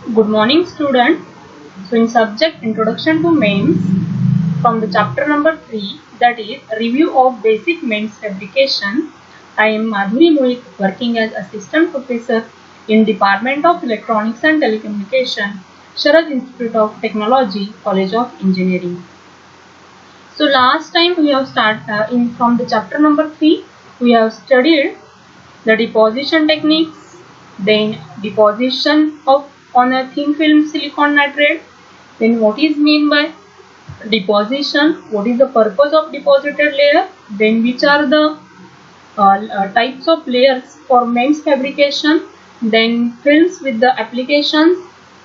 Good morning, student. So, in subject Introduction to MEMS, from the chapter number 3, that is Review of Basic MEMS Fabrication, I am Madhuri Mohit, working as Assistant Professor in Department of Electronics and Telecommunication, Sharad Institute of Technology, College of Engineering. So, last time we have started from the chapter number 3, we have studied the deposition techniques, then deposition of on a thin film silicon nitride, then what is mean by deposition, what is the purpose of deposited layer, then which are the types of layers for MEMS fabrication, then films with the applications,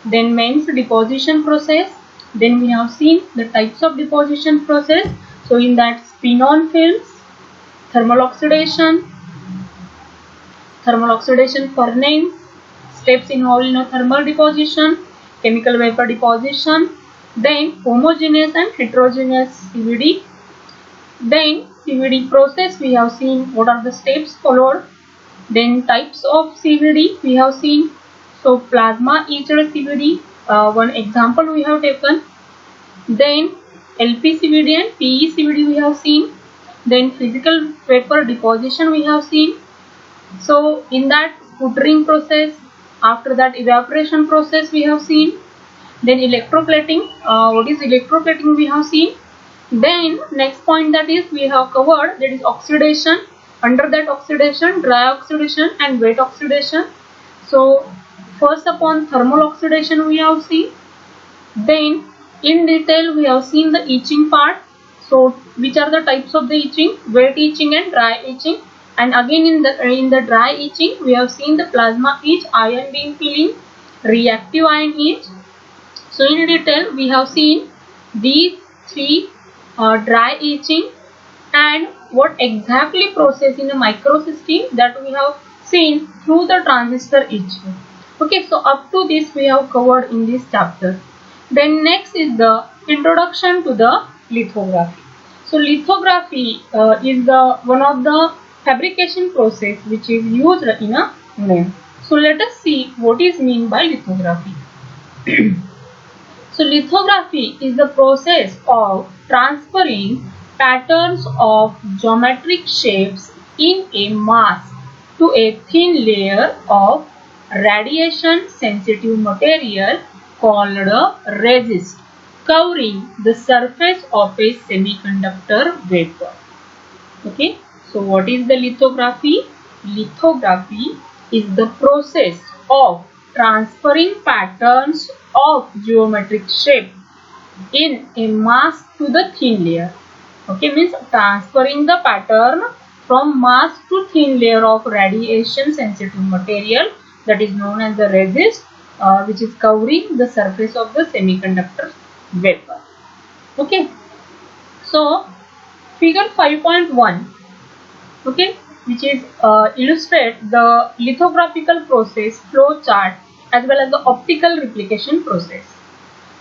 then MEMS deposition process, then we have seen the types of deposition process. So in that, spin-on films, thermal oxidation furnace, steps involved in a thermal deposition, chemical vapor deposition, then homogeneous and heterogeneous CVD. Then CVD process we have seen what are the steps followed. Then types of CVD we have seen. So plasma etched CVD, one example we have taken. Then LPCVD and PECVD we have seen. Then physical vapor deposition we have seen. So in that sputtering process, after that evaporation process we have seen. Then electroplating, what is electroplating we have seen. Then next point that is we have covered, that is oxidation. Under that oxidation, dry oxidation and wet oxidation. So first upon thermal oxidation we have seen. Then in detail we have seen the etching part. So which are the types of the etching? Wet etching and dry etching. And again in the dry etching we have seen the plasma etch, ion beam peeling, reactive ion etch. So in detail we have seen these three dry etching and what exactly process in a microsystem that we have seen through the transistor etching. Okay, so up to this we have covered in this chapter. Then next is the introduction to the lithography. So lithography is the one of the fabrication process which is used in a MEMS. So let us see what is mean by lithography. So lithography is the process of transferring patterns of geometric shapes in a mask to a thin layer of radiation sensitive material called a resist, covering the surface of a semiconductor vapor. Okay, so what is the lithography? Lithography is the process of transferring patterns of geometric shape in a mask to the thin layer. Okay, means transferring the pattern from mask to thin layer of radiation sensitive material, that is known as the resist, which is covering the surface of the semiconductor vapor. Okay, so figure 5.1, okay, which is illustrate the lithographical process flow chart as well as the optical replication process.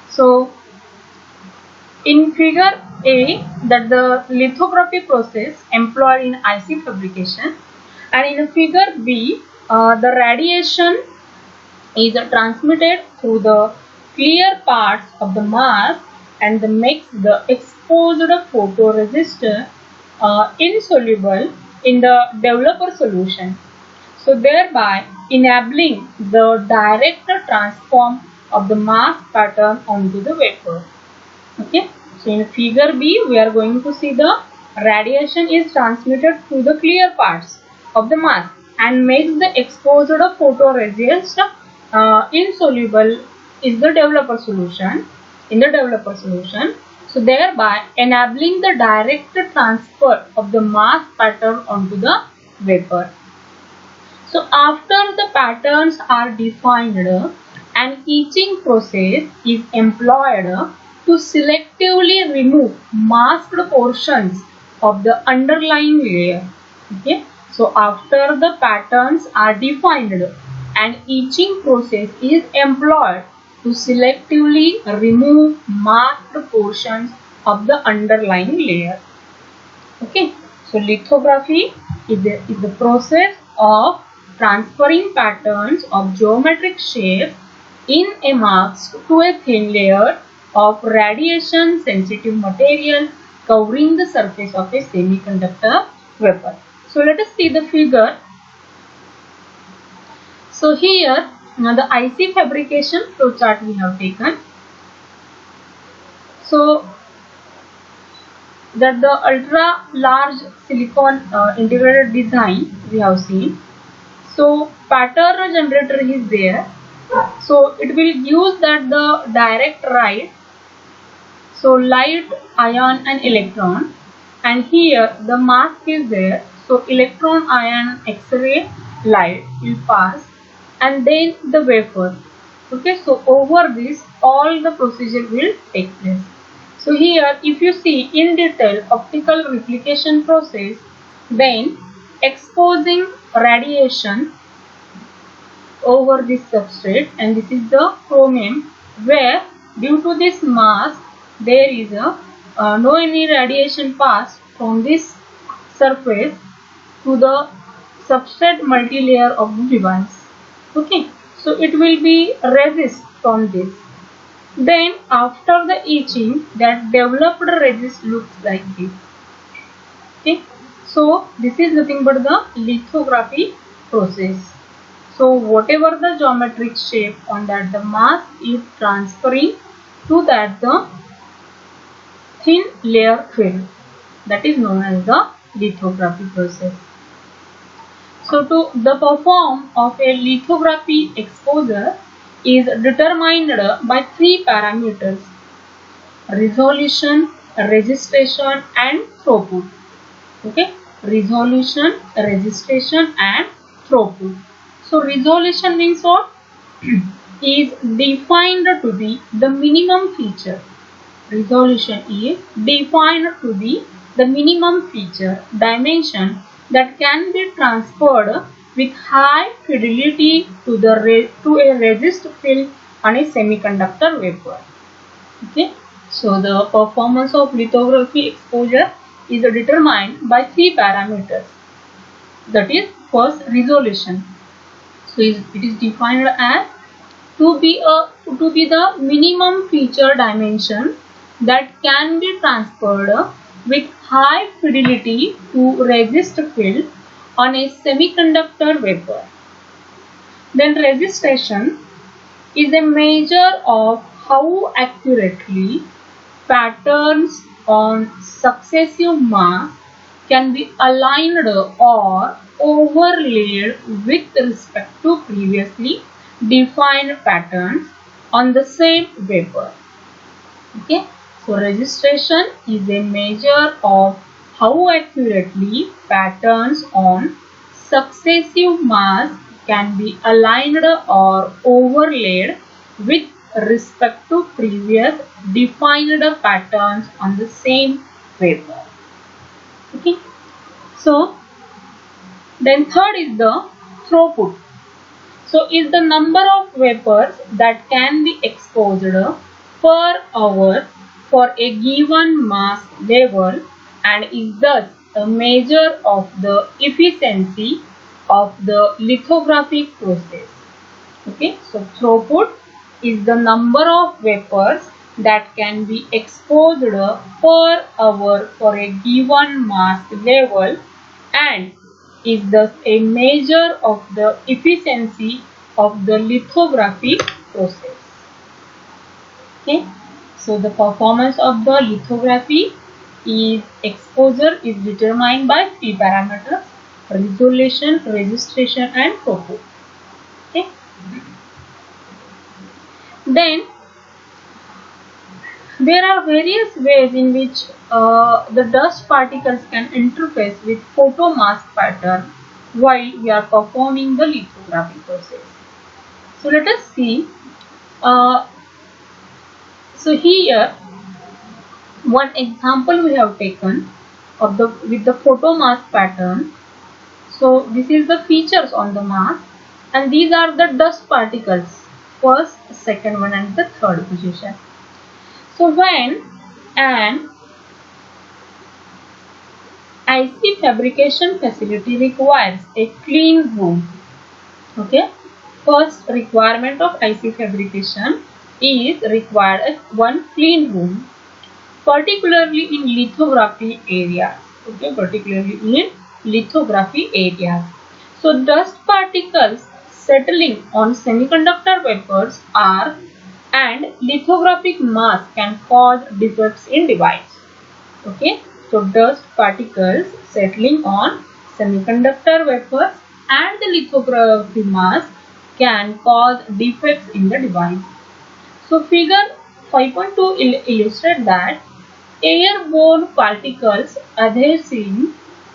So in figure A, that the lithography process employed in IC fabrication, and in figure B, the radiation is transmitted through the clear parts of the mask and makes the exposed photoresist insoluble in the developer solution. So thereby enabling the direct transform of the mask pattern onto the vapor. Okay, so in figure B we are going to see the radiation is transmitted through the clear parts of the mask and makes the exposed photoresist insoluble is the developer solution, in the developer solution. So thereby enabling the direct transfer of the mask pattern onto the vapor. So after the patterns are defined, an etching process is employed to selectively remove masked portions of the underlying layer. Okay, so after the patterns are defined, an etching process is employed to selectively remove masked portions of the underlying layer. Okay, so lithography is the process of transferring patterns of geometric shape in a mask to a thin layer of radiation sensitive material covering the surface of a semiconductor wafer. So let us see the figure. So here the IC fabrication flowchart we have taken. So that the ultra large silicon integrated design we have seen. So pattern generator is there. So it will use that the direct write. So light, ion and electron, and here the mask is there. So electron, ion, X-ray, light will pass, and then the wafer. Okay, so over this all the procedure will take place. So here if you see in detail optical replication process, then exposing radiation over this substrate, and this is the chromium, where due to this mask there is a no any radiation pass from this surface to the substrate multilayer of the device. Okay, so it will be resist from this. Then after the etching, that developed resist looks like this. Okay, so this is nothing but the lithography process. So whatever the geometric shape on that the mask is transferring to that the thin layer film, that is known as the lithography process. So to the perform of a lithography exposure is determined by three parameters: resolution, registration and throughput. Okay, resolution, registration and throughput. So resolution means what? Is defined to be the minimum feature. Resolution is defined to be the minimum feature dimension that can be transferred with high fidelity to a resist film on a semiconductor wafer. Okay, so the performance of lithography exposure is determined by three parameters. That is, first, resolution. So it is defined as to be the minimum feature dimension that can be transferred with high fidelity to resist field on a semiconductor wafer. Then registration is a measure of how accurately patterns on successive masks can be aligned or overlaid with respect to previously defined patterns on the same wafer. Okay, so registration is a measure of how accurately patterns on successive masks can be aligned or overlaid with respect to previous defined patterns on the same wafer. Okay, so then third is the throughput. So is the number of wafers that can be exposed per hour for a given mass level, and is thus a measure of the efficiency of the lithographic process. Okay, so throughput is the number of wafers that can be exposed per hour for a given mass level, and is thus a measure of the efficiency of the lithography process. Okay, so the performance of the lithography is exposure is determined by three parameters: resolution, registration and throughput. Okay, then there are various ways in which the dust particles can interface with photomask pattern while we are performing the lithography process. So let us see. So here one example we have taken of the with the photomask pattern. So this is the features on the mask, and these are the dust particles, first, second one and the third position. So when an IC fabrication facility requires a clean room, okay, first requirement of IC fabrication is required one clean room, particularly in lithography areas. Okay, particularly in lithography areas. So dust particles settling on semiconductor wafers are and lithographic mask can cause defects in device. Okay, so dust particles settling on semiconductor wafers and the lithography mask can cause defects in the device. So figure 5.2 illustrates that airborne particles adhering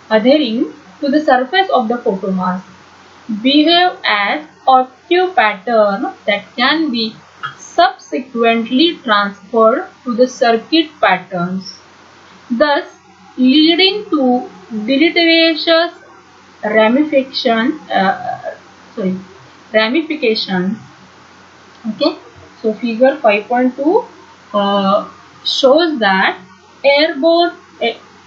to the surface of the photomask behave as octave pattern that can be subsequently transferred to the circuit patterns, thus leading to deleterious ramification, ramifications. Okay, so figure 5.2 shows that airborne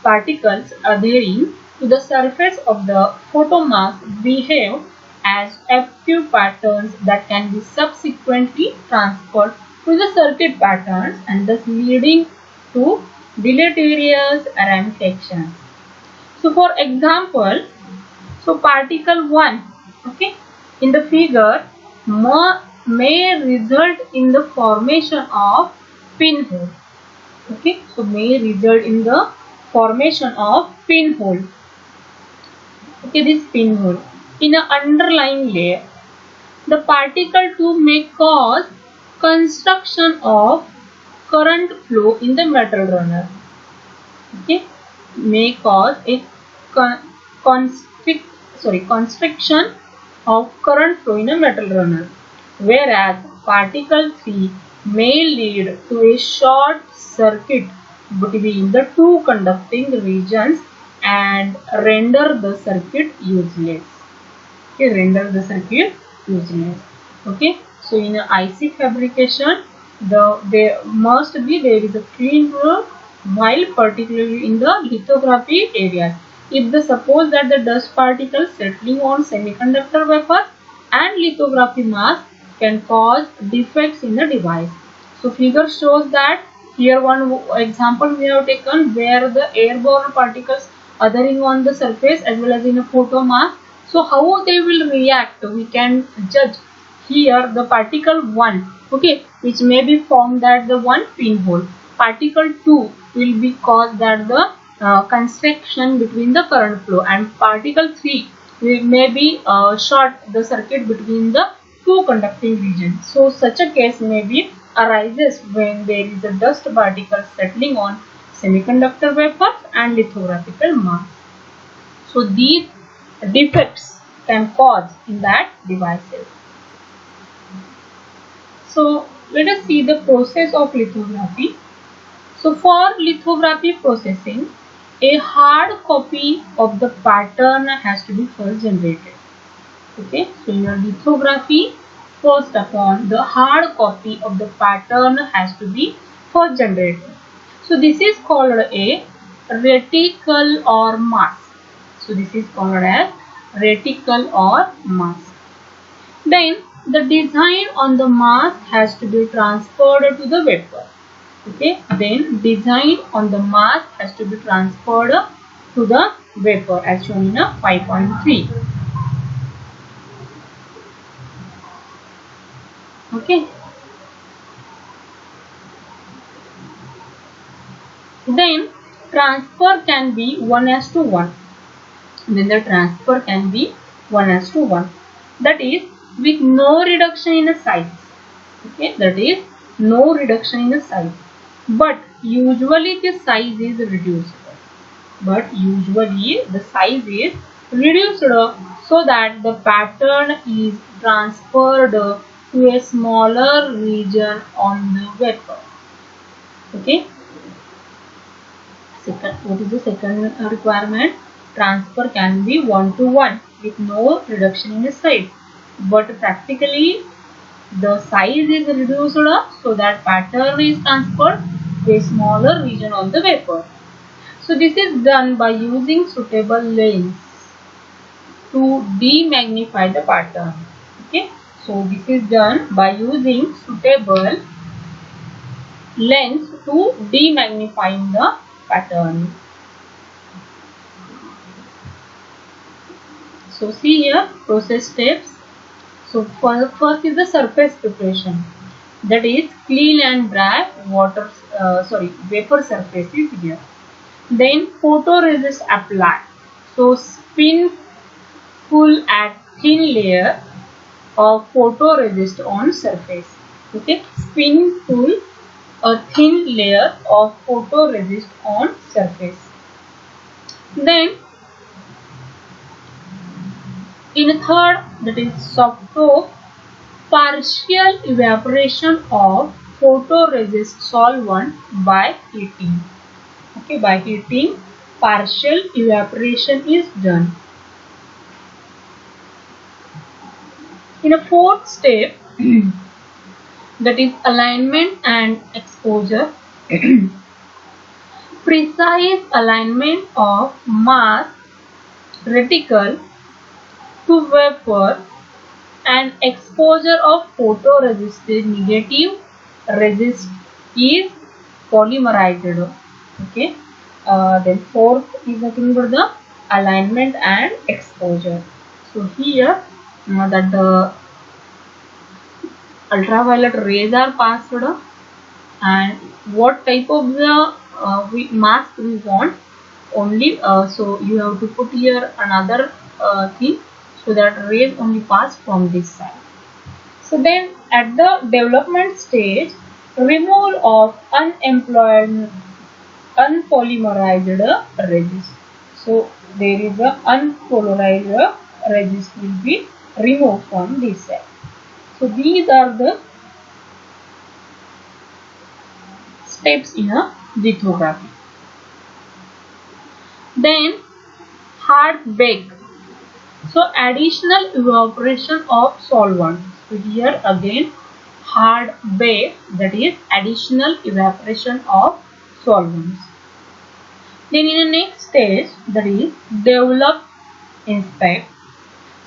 particles adhering to the surface of the photomask behave as active patterns that can be subsequently transferred to the circuit patterns and thus leading to deleterious ramifications. So for example, so particle 1, okay, in the figure may result in the formation of pinhole. Okay, so may result in the formation of pinhole. Okay, this pinhole in an underlying layer. The particle 2 may cause construction of current flow in the metal runner. Okay, may cause a constriction of current flow in a metal runner, whereas particle 3 may lead to a short circuit between the two conducting regions and render the circuit useless. Okay, render the circuit useless. Okay, so in IC fabrication, there is a clean room, while particularly in the lithography areas. If the suppose that the dust particles settling on semiconductor wafers and lithography mask can cause defects in the device. So figure shows that here one example we have taken where the airborne particles adhering on the surface as well as in a photo mask. So how they will react, we can judge here the particle 1, okay, which may be formed at the one pinhole. Particle 2 will be caused at the constriction between the current flow, and particle 3 may be short the circuit between the two conducting regions. So such a case may be arises when there is a dust particle settling on semiconductor wafers and lithographical mask. So these defects can cause in that devices. So let us see the process of lithography. So for lithography processing, a hard copy of the pattern has to be first generated. Okay, so in your lithography, first of all, the hard copy of the pattern has to be first generated. So this is called a reticle or mask. So this is called as reticle or mask. Then the design on the mask has to be transferred to the wafer. Okay, then design on the mask has to be transferred to the wafer as shown in 5.3. Okay, then transfer can be 1:1. Then the transfer can be 1:1. That is with no reduction in the size. Okay, that is no reduction in the size. But usually the size is reduced. So that the pattern is transferred to a smaller region on the wafer. Okay. What is the second requirement? Transfer can be 1:1 with no reduction in the size. But practically the size is reduced so that pattern is transferred to a smaller region on the wafer. So this is done by using suitable lens to demagnify the pattern. Okay, So this is done by using suitable lens to demagnifying the pattern. So see here process steps. So first is the surface preparation, that is clean and dry vapor surface is here. Then photoresist apply. So spin full at thin layer of photoresist on surface. Okay, spin full a thin layer of photoresist on surface. Then in third, that is soft top, partial evaporation of photoresist solvent by heating. Okay, by heating, partial evaporation is done. In a fourth step, that is alignment and exposure, precise alignment of mask reticle to vapor and exposure of photoresist negative resist is polymerized. Okay. Then fourth is nothing but the alignment and exposure. So here that the ultraviolet rays are passed and what type of the mask we want only. So you have to put here another thing so that rays only pass from this side. So then at the development stage, removal of unpolymerized resist. So there is a unpolarized resist will be removed from this side. So these are the steps in a lithography. Then hard bake. So additional evaporation of solvent. So here again hard bake, that is additional evaporation of solvents. Then in the next stage, that is develop, inspect.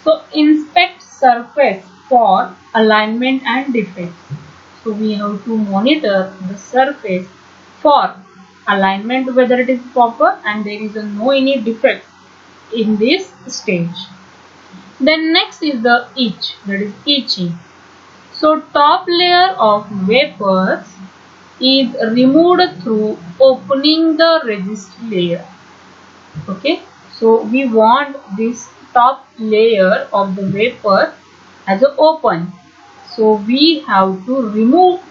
So inspect surface for alignment and defects. So we have to monitor the surface for alignment whether it is proper and there is no any defect in this stage. Then next is the etch, that is etching. So top layer of vapors is removed through opening the resist layer. Okay, so we want this top layer of the vapor as a open. So we have to remove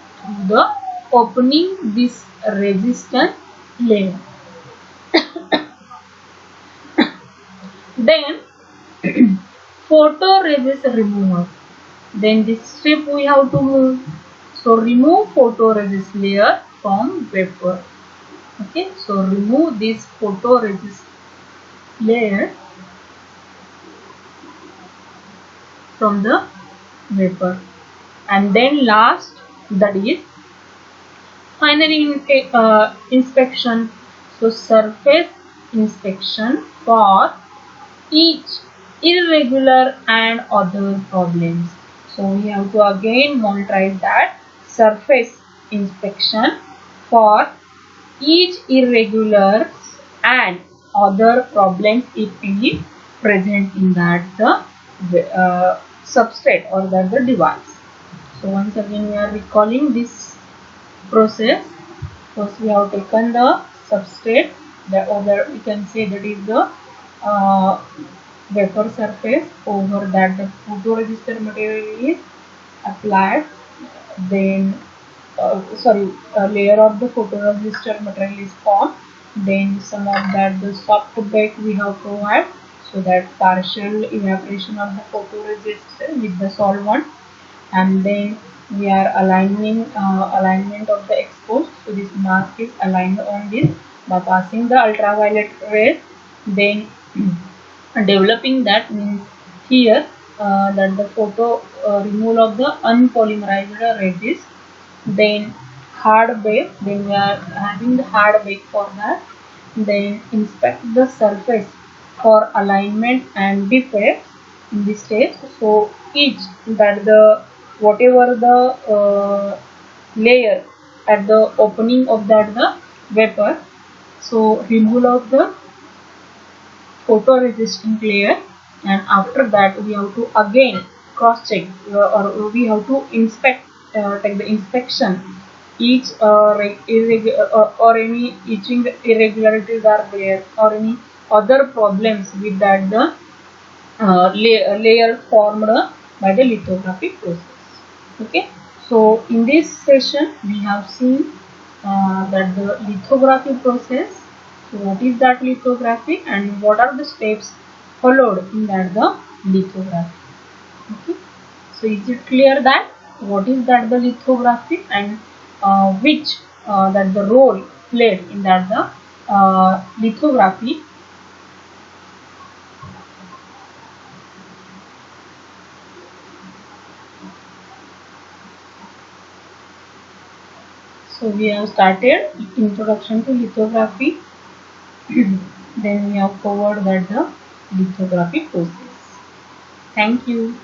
the opening this resistance layer. Then photoresist remover. Then this step we have to move. So remove photoresist layer from vapor. Okay, so remove this photoresist layer from the vapor. And then last, that is final inspection. So surface inspection for each irregular and other problems. So we have to again monitorize that surface inspection for each irregular and other problems if be present in that the substrate or that the device. So once again we are recalling this process. First we have taken the substrate, the other we can say that is the vapor surface, over that the photoresistor material is applied, then a layer of the photoresistor material is formed, then some of that the soft bake we have provided, so that partial evaporation of the photoresist with the solvent, and then we are aligning alignment of the exposed. So this mask is aligned on this by passing the ultraviolet rays. Then developing, that means here that the photo removal of the unpolymerized resist. Then hard bake, then we are having the hard bake for that. Then inspect the surface for alignment and defects. in this stage. So each that the whatever the layer at the opening of that the vapor, so remove of the photoresistant layer, and after that we have to again cross check, or we have to inspect, take the inspection each or any etching irregularities are there, or any other problems with that the layer formed by the lithography process. Okay, so in this session we have seen that the lithography process. So what is that lithography and what are the steps followed in that the lithography? Okay, so is it clear that what is that the lithography, and which that the role played in that the lithography? So we have started introduction to lithography. Then we have covered that the lithography process. Thank you.